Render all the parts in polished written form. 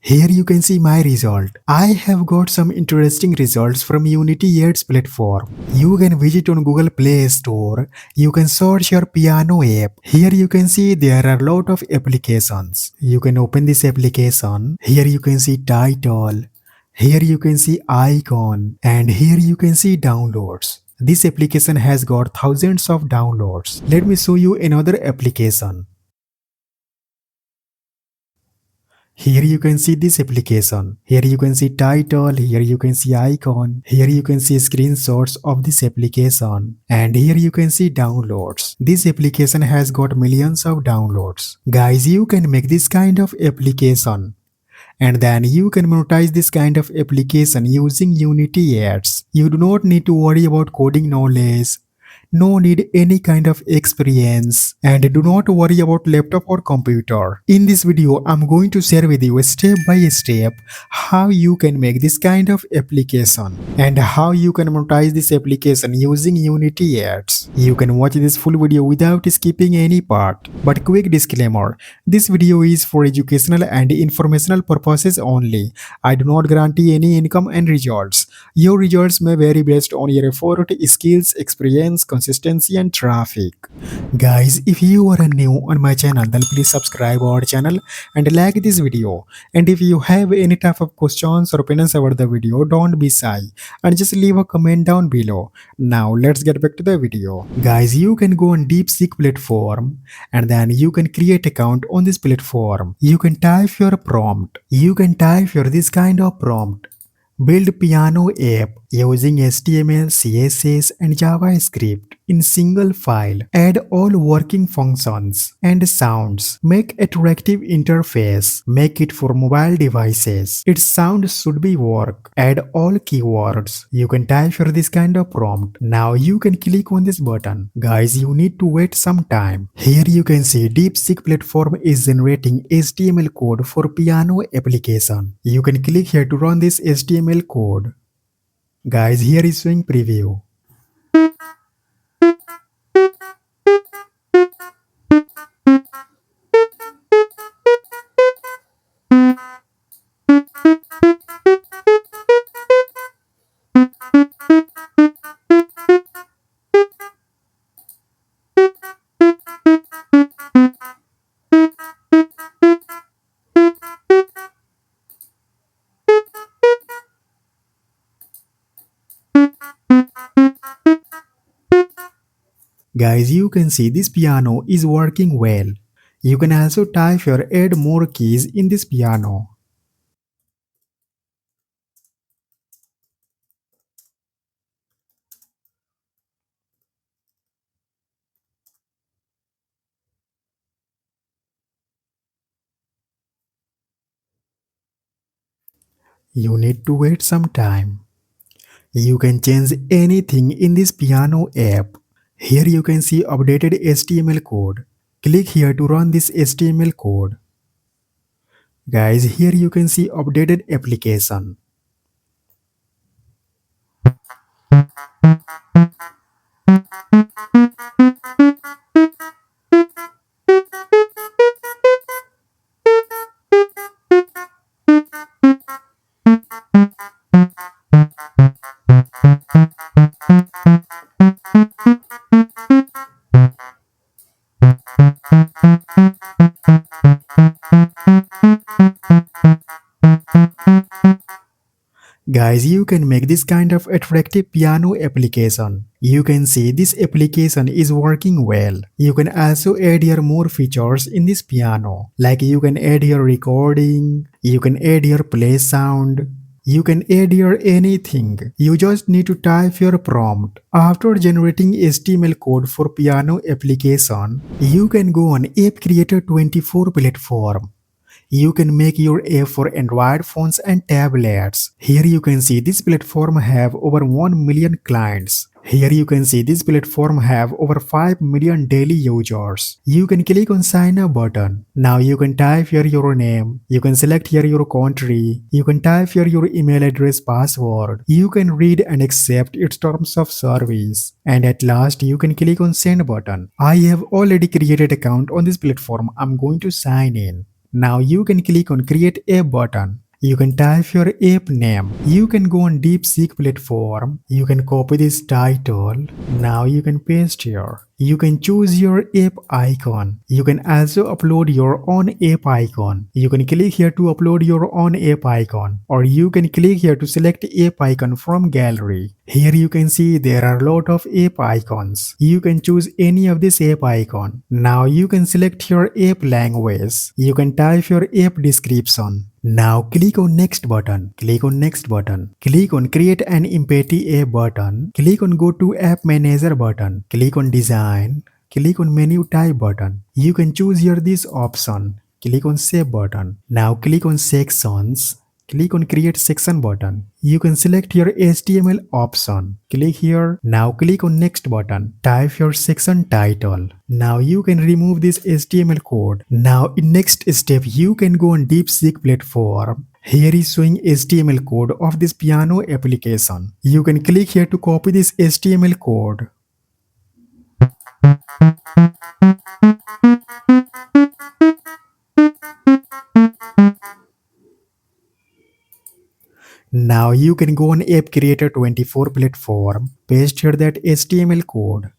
Here you can see my result. I have got some interesting results from unityads platform. You can visit on Google Play Store. You can search your piano app. Here you can see there are a lot of applications. You can open this application. Here you can see title. Here you can see icon. And here you can see downloads. This application has got thousands of downloads. Let me show you another application. Here you can see this application. Here you can see title. Here you can see icon. Here you can see screenshots of this application. And here you can see downloads. This application has got millions of downloads. Guys, you can make this kind of application. And then you can monetize this kind of application using unityads. You do not need to worry about coding knowledge. No need any kind of experience, and do not worry about laptop or computer. In this video, I'm going to share with you step by step how you can make this kind of application and how you can monetize this application using unityads. You can watch this full video without skipping any part. But quick disclaimer, this video is for educational and informational purposes only. I do not guarantee any income and results. Your results may vary based on your effort, skills, experience, consistency and traffic. Guys, if you are new on my channel, then please subscribe our channel and like this video. And if you have any type of questions or opinions about the video, don't be shy and just leave a comment down below. Now let's get back to the video. Guys, you can go on DeepSeek platform and then you can create account on this platform. You can type your prompt. You can type your this kind of prompt. Build piano app using HTML, CSS and JavaScript in single file. Add all working functions and sounds. Make attractive interface. Make it for mobile devices. Its sound should be work. Add all keywords. You can type for this kind of prompt. Now you can click on this button. Guys, you need to wait some time. Here you can see DeepSeek platform is generating HTML code for piano application. You can click here to run this HTML code. Guys, here is showing preview. Guys, you can see this piano is working well. You can also type or add more keys in this piano. You need to wait some time. You can change anything in this piano app. Here you can see updated HTML code. Click here to run this HTML code. Guys, here you can see updated application. Guys, you can make this kind of attractive piano application. You can see this application is working well. You can also add your more features in this piano. Like you can add your recording, you can add your play sound, you can add your anything. You just need to type your prompt. After generating HTML code for piano application, you can go on App Creator 24 platform. You can make your app for Android phones and tablets. Here you can see this platform have over 1 million clients. Here you can see this platform have over 5 million daily users. You can click on sign up button. Now you can type here your name. You can select here your country. You can type here your email address password. You can read and accept its terms of service. And at last you can click on send button. I have already created account on this platform. I'm going to sign in. Now you can click on create app button. You can type your app name. You can go on DeepSeek platform. You can copy this title. Now you can paste here. You can choose your app icon. You can also upload your own app icon. You can click here to upload your own app icon, or you can click here to select app icon from gallery. Here you can see there are a lot of app icons. You can choose any of this app icon. Now you can select your app language. You can type your app description. Now click on next button. Click on next button. Click on create an empty app button. Click on go to app manager button. Click on design. Click on menu type button. You can choose here this option. Click on save button. Now click on sections. Click on create section button. You can select your HTML option. Click here. Now click on next button. Type your section title. Now you can remove this HTML code. Now in next step you can go on DeepSeek platform. Here is showing HTML code of this piano application. You can click here to copy this HTML code. Now you can go on App Creator 24 platform, paste here that HTML code.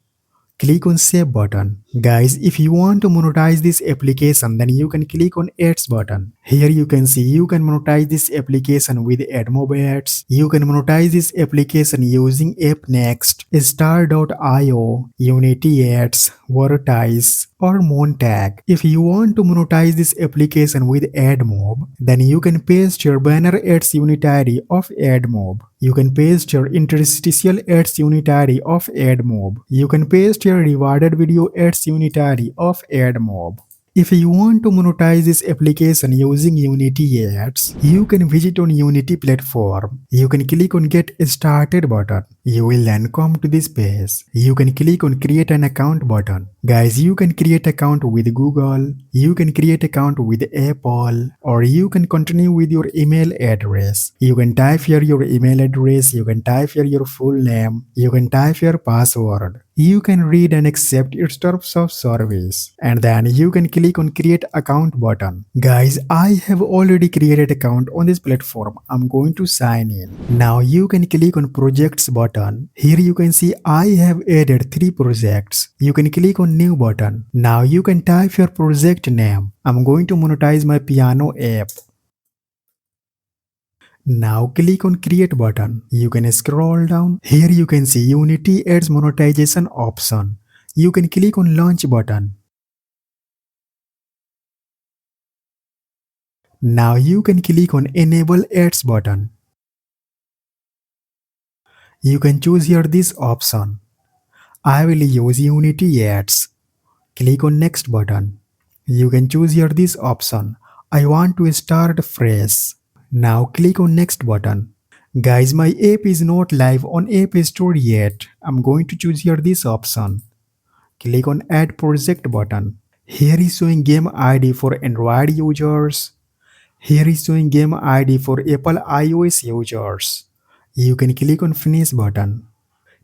Click on save button. Guys, if you want to monetize this application, then you can click on ads button. Here you can see you can monetize this application with AdMob ads. You can monetize this application using AppNext, Star.io, unityads, monetize, or Montag. If you want to monetize this application with AdMob, then you can paste your banner ads unit ID of AdMob. You can paste your interstitial ads unit ID of AdMob. You can paste your rewarded video ads unit ID of AdMob. If you want to monetize this application using Unity ads, you can visit on Unity platform. You can click on get started button. You will then come to this page. You can click on create an account button. Guys, you can create account with Google, you can create account with Apple, or you can continue with your email address. You can type here your email address, you can type here your full name, you can type your password. You can read and accept its terms of service, and then you can click on create account button. Guys, I have already created account on this platform. I'm going to sign in. Now you can click on projects button. Here you can see I have added 3 projects. You can click on new button. Now you can type your project name. I'm going to monetize my piano app. Now click on create button. You can scroll down. Here you can see Unity ads monetization option. You can click on launch button. Now you can click on enable ads button. You can choose here this option. I will use Unity ads. Click on next button. You can choose here this option. I want to start fresh. Now click on next button. Guys, my app is not live on App Store yet. I'm going to choose here this option. Click on add project button. Here is showing game ID for Android users. Here is showing game ID for Apple iOS users. You can click on finish button.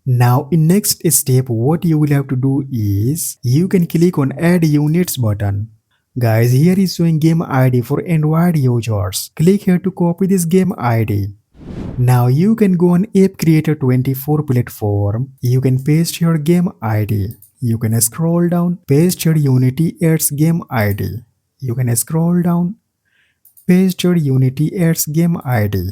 Now in next step, what you will have to do is you can click on add units button. Guys, here is showing game ID for Android users. Click here to copy this game ID. Now you can go on App Creator 24 platform. You can paste your game ID. You can scroll down, paste your Unity ads game ID. You can scroll down, paste your Unity ads game ID.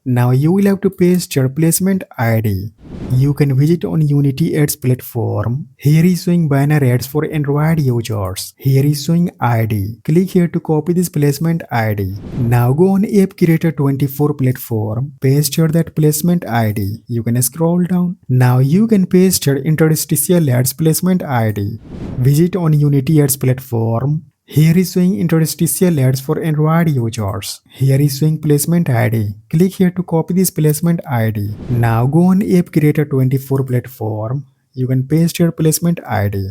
Now you will have to paste your placement ID. You can visit on Unity ads platform. Here is showing banner ads for Android users. Here is showing ID. Click here to copy this placement ID. Now go on App Creator 24 platform. Paste your that placement ID. You can scroll down. Now you can paste your interstitial ads placement ID. Visit on Unity ads platform. Here is showing interstitial ads for Android users. Here is showing placement ID. Click here to copy this placement ID. Now go on App Creator 24 platform. You can paste your placement ID.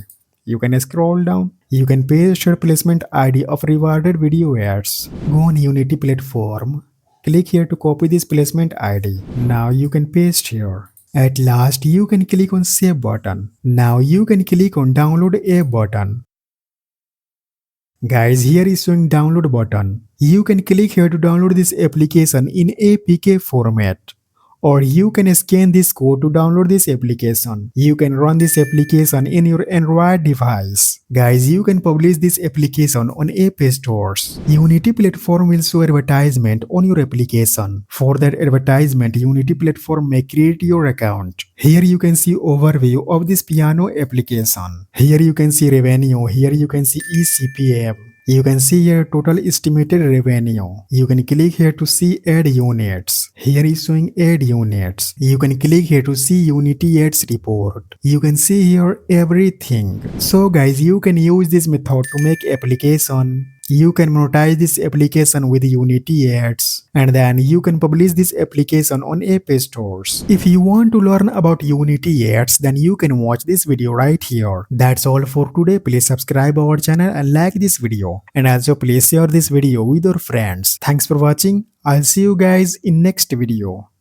You can scroll down. You can paste your placement ID of rewarded video ads. Go on Unity platform. Click here to copy this placement ID. Now you can paste here. At last, you can click on save button. Now you can click on download app button. Guys, here is showing download button. You can click here to download this application in APK format. Or you can scan this code to download this application. You can run this application in your Android device. Guys, you can publish this application on App Stores. Unity platform will show advertisement on your application. For that advertisement, Unity platform may create your account. Here you can see overview of this piano application. Here you can see revenue. Here you can see eCPM. You can see here total estimated revenue. You can click here to see ad units. Here is showing ad units. You can click here to see unityads report. You can see here everything. So guys, you can use this method to make application. You can monetize this application with unityads, and then you can publish this application on App Stores. If you want to learn about unityads, then you can watch this video right here. That's all for today. Please subscribe our channel and like this video, and also please share this video with your friends. Thanks for watching. I'll see you guys in next video.